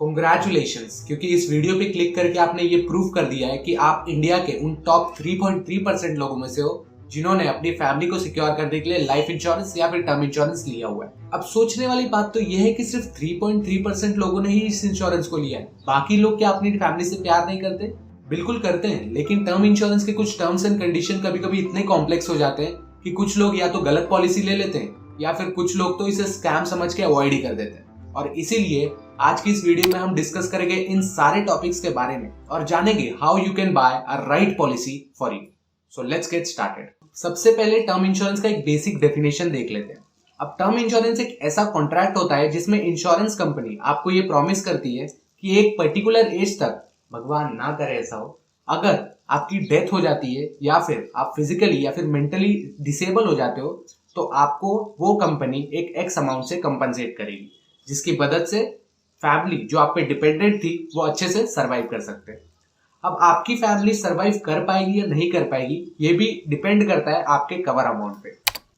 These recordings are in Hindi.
कॉन्ग्रेचुलेशंस, क्योंकि इस वीडियो पे क्लिक करके आपने ये प्रूव कर दिया है कि आप इंडिया के उन टॉप 3.3% लोगों में से हो जिन्होंने अपनी फैमिली को सिक्योर करने के लिए लाइफ इंश्योरेंस या फिर टर्म इंश्योरेंस लिया हुआ है। अब सोचने वाली बात तो यह है कि सिर्फ 3.3% लोगों ने ही इस इंश्योरेंस को लिया है। बाकी लोग क्या अपनी फैमिली से प्यार नहीं करते? बिल्कुल करते हैं, लेकिन टर्म इंश्योरेंस के कुछ टर्म्स एंड कंडीशन कभी कभी इतने कॉम्प्लेक्स हो जाते हैं कि कुछ लोग या तो गलत पॉलिसी ले लेते हैं या फिर कुछ लोग तो इसे स्कैम समझ के अवॉइड ही कर देते हैं। और इसीलिए आज की इस वीडियो में हम डिस्कस करेंगे इन सारे टॉपिक्स के बारे में और जानेंगे how you can buy a right policy for you. So let's get started. सबसे पहले टर्म इंश्योरेंस का एक बेसिक डेफिनेशन देख लेते हैं। अब टर्म इंश्योरेंस एक ऐसा कॉन्ट्रैक्ट होता है जिसमें इंश्योरेंस कंपनी आपको ये प्रॉमिस करती है कि एक पर्टिकुलर एज तक, भगवान ना करे ऐसा हो, अगर आपकी डेथ हो जाती है या फिर आप फिजिकली या फिर मेंटली डिसेबल हो जाते हो तो आपको वो कंपनी एक एक्स अमाउंट से कंपनसेट करेगी, जिसकी मदद से फैमिली जो आप पे डिपेंडेंट थी वो अच्छे से सरवाइव कर सकते हैं। अब आपकी फैमिली सरवाइव कर पाएगी या नहीं कर पाएगी ये भी डिपेंड करता है आपके कवर अमाउंट पे।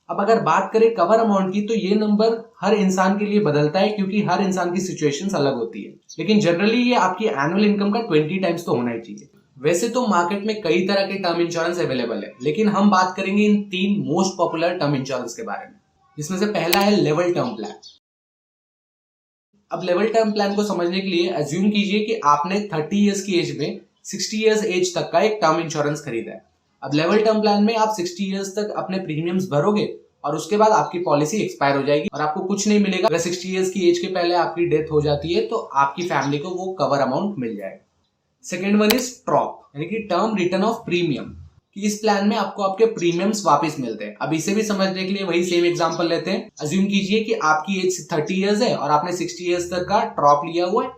अब अगर बात करें कवर अमाउंट की तो ये नंबर हर इंसान के लिए बदलता है क्योंकि हर इंसान की सिचुएशंस अलग होती है, लेकिन जनरली ये आपकी एनुअल इनकम का 20 टाइम्स तो होना ही चाहिए। वैसे तो मार्केट में कई तरह के टर्म इंश्योरेंस अवेलेबल है, लेकिन हम बात करेंगे इन 3 मोस्ट पॉपुलर टर्म इंश्योरेंस के बारे में, जिसमें से पहला है लेवल टर्म प्लान। अब लेवल टर्म प्लान को समझने के लिए अज्यूम कीजिए कि आपने 30 इयर्स की एज में 60 इयर्स एज तक का एक टर्म इंश्योरेंस खरीदा है। अब लेवल टर्म प्लान में आप 60 इयर्स तक अपने प्रीमियम्स भरोगे और उसके बाद आपकी पॉलिसी एक्सपायर हो जाएगी और आपको कुछ नहीं मिलेगा। अगर 60 इयर्स की एज के पहले आपकी डेथ हो जाती है तो आपकी फैमिली को वो कवर अमाउंट मिल जाएगा। सेकेंड वन इज ट्रॉप, यानी कि टर्म रिटर्न ऑफ प्रीमियम, कि इस प्लान में आपको आपके प्रीमियम्स वापस मिलते हैं। अब इसे भी समझने के लिए वही सेम एग्जांपल लेते हैं। अज्यूम कीजिए कि आपकी एज 30 इयर्स है और आपने 60 इयर्स तक का ट्रॉप लिया हुआ है,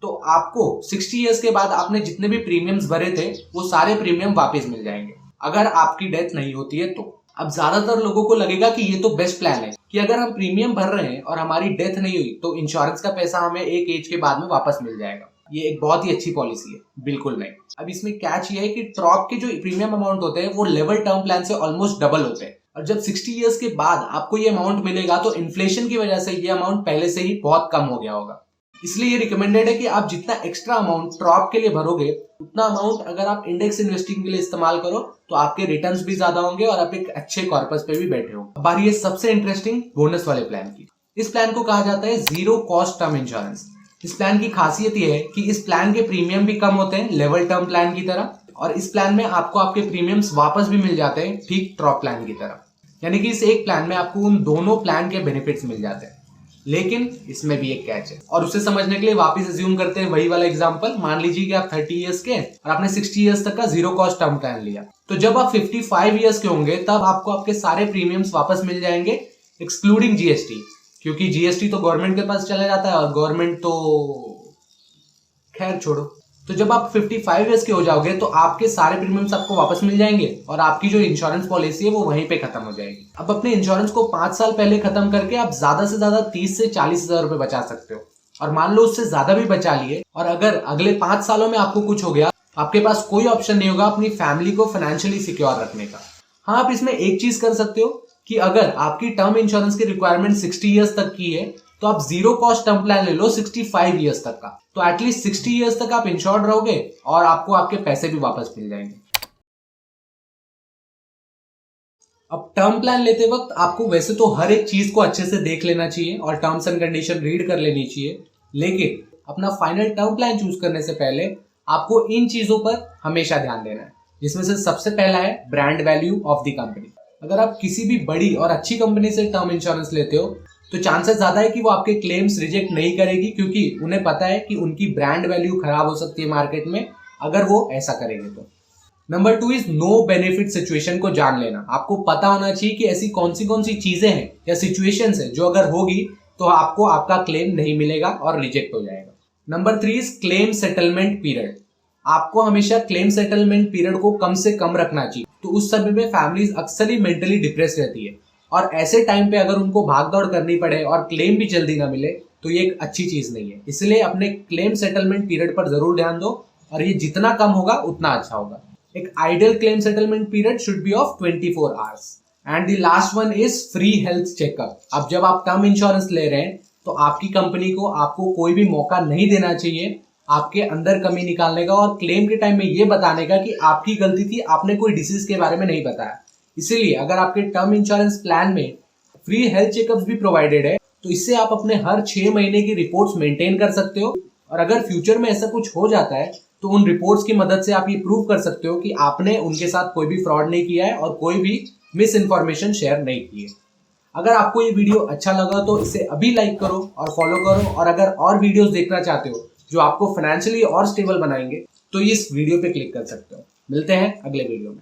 तो आपको 60 इयर्स के बाद आपने जितने भी प्रीमियम्स भरे थे वो सारे प्रीमियम वापस मिल जाएंगे अगर आपकी डेथ नहीं होती है तो। अब ज्यादातर लोगों को लगेगा कि ये तो बेस्ट प्लान है कि अगर हम प्रीमियम भर रहे हैं और हमारी डेथ नहीं हुई तो इंश्योरेंस का पैसा हमें एक एज के बाद में वापस मिल जाएगा, ये एक बहुत ही अच्छी पॉलिसी है। बिल्कुल नहीं। अब इसमें कैच ये है कि ट्रॉप के जो प्रीमियम अमाउंट होते हैं वो लेवल टर्म प्लान से ऑलमोस्ट डबल होते हैं और जब 60 इयर्स के बाद आपको ये अमाउंट मिलेगा तो इन्फ्लेशन की वजह से ये अमाउंट पहले से ही बहुत कम हो गया होगा। इसलिए ये रिकमेंडेड है कि आप जितना एक्स्ट्रा अमाउंट ट्रॉप के लिए भरोगे उतना अमाउंट अगर आप इंडेक्स इन्वेस्टिंग के लिए इस्तेमाल करो तो आपके रिटर्न्स भी ज्यादा होंगे और आप एक अच्छे कॉर्पस पे भी बैठे होंगे। अब बारी है सबसे इंटरेस्टिंग बोनस वाले प्लान की। इस प्लान को कहा जाता है जीरो कॉस्ट टर्म इंश्योरेंस। इस प्लान की खासियत यह है कि इस प्लान के प्रीमियम भी कम होते हैं लेवल टर्म प्लान की तरह, और इस प्लान में आपको आपके प्रीमियम्स वापस भी मिल जाते हैं ठीक ट्रॉप प्लान की तरह। यानी कि इस एक प्लान में आपको उन दोनों प्लान के बेनिफिट्स मिल जाते हैं, लेकिन इसमें भी एक कैच है और उसे समझने के लिए वापस अज्यूम करते हैं वही वाला एग्जांपल। मान लीजिए कि आप 30 इयर्स के और आपने 60 इयर्स तक का जीरो कॉस्ट टर्म प्लान लिया, तो जब आप 55 इयर्स के होंगे तब आपको आपके सारे प्रीमियम्स वापस मिल जाएंगे एक्सक्लूडिंग जीएसटी, क्योंकि जीएसटी तो गवर्नमेंट के पास चला जाता है और गवर्नमेंट तो खैर छोड़ो। तो जब आप 55 इयर्स के हो जाओगे तो आपके सारे प्रीमियम्स आपको वापस मिल जाएंगे और आपकी जो इंश्योरेंस पॉलिसी है वो वहीं पे खत्म हो जाएगी। अब अपने इंश्योरेंस को 5 साल पहले खत्म करके आप ज्यादा से ज्यादा 30 से 40 हजार रुपए बचा सकते हो, और मान लो उससे ज्यादा भी बचा लिए और अगर अगले 5 सालों में आपको कुछ हो गया, आपके पास कोई ऑप्शन नहीं होगा अपनी फैमिली को फाइनेंशियली सिक्योर रखने का। हाँ, आप इसमें एक चीज कर सकते हो कि अगर आपकी टर्म इंश्योरेंस की रिक्वायरमेंट 60 इयर्स तक की है तो आप जीरो कॉस्ट टर्म प्लान ले लो 65 इयर्स तक का, तो एटलीस्ट 60 इयर्स तक आप इंश्योर्ड रहोगे और आपको आपके पैसे भी वापस मिल जाएंगे। अब टर्म प्लान लेते वक्त आपको वैसे तो हर एक चीज को अच्छे से देख लेना चाहिए और टर्म्स एंड कंडीशन रीड कर लेनी चाहिए, लेकिन अपना फाइनल टर्म प्लान चूज करने से पहले आपको इन चीजों पर हमेशा ध्यान देना है, जिसमें से सबसे पहला है brand value of the company. अगर आप किसी भी बड़ी और अच्छी कंपनी से टर्म इंश्योरेंस लेते हो तो चांसेस ज्यादा है कि वो आपके क्लेम्स रिजेक्ट नहीं करेगी, क्योंकि उन्हें पता है कि उनकी ब्रांड वैल्यू खराब हो सकती है मार्केट में अगर वो ऐसा करेंगे तो। Number 2 is no benefit situation को जान लेना। आपको पता होना चाहिए कि ऐसी कौन सी चीजें हैं या सिचुएशंस है जो अगर होगी तो आपको आपका क्लेम नहीं मिलेगा और रिजेक्ट हो जाएगा। Number 3 is claim settlement period. आपको हमेशा क्लेम सेटलमेंट पीरियड को कम से कम रखना चाहिए। तो उस समय में फैमिलीज अक्सर ही मेंटली डिप्रेस रहती है और ऐसे टाइम पे अगर उनको भागदौड़ करनी पड़े और क्लेम भी जल्दी ना मिले तो ये एक अच्छी चीज नहीं है। इसलिए अपने क्लेम सेटलमेंट पीरियड पर जरूर ध्यान दो और ये जितना कम होगा उतना अच्छा होगा। एक ideal claim settlement period should be of 24 hours. And the last one is free health checkup. अब जब आप टर्म इंश्योरेंस ले रहे हैं तो तो आपकी कंपनी को आपको कोई भी मौका नहीं देना चाहिए आपके अंदर कमी निकालने का और क्लेम के टाइम में ये बताने का कि आपकी गलती थी, आपने कोई डिसीज के बारे में नहीं बताया। इसीलिए अगर आपके टर्म इंश्योरेंस प्लान में फ्री हेल्थ चेकअप्स भी प्रोवाइडेड है तो इससे आप अपने हर 6 महीने की रिपोर्ट्स मेंटेन कर सकते हो और अगर फ्यूचर में ऐसा कुछ हो जाता है तो उन रिपोर्ट्स की मदद से आप ये प्रूव कर सकते हो कि आपने उनके साथ कोई भी फ्रॉड नहीं किया है और कोई भी मिस इन्फॉर्मेशन शेयर नहीं की है। अगर आपको ये वीडियो अच्छा लगा तो इसे अभी लाइक करो और फॉलो करो और अगर और वीडियोस देखना चाहते हो जो आपको फाइनेंशियली और स्टेबल बनाएंगे तो इस वीडियो पे क्लिक कर सकते हो। मिलते हैं अगले वीडियो में।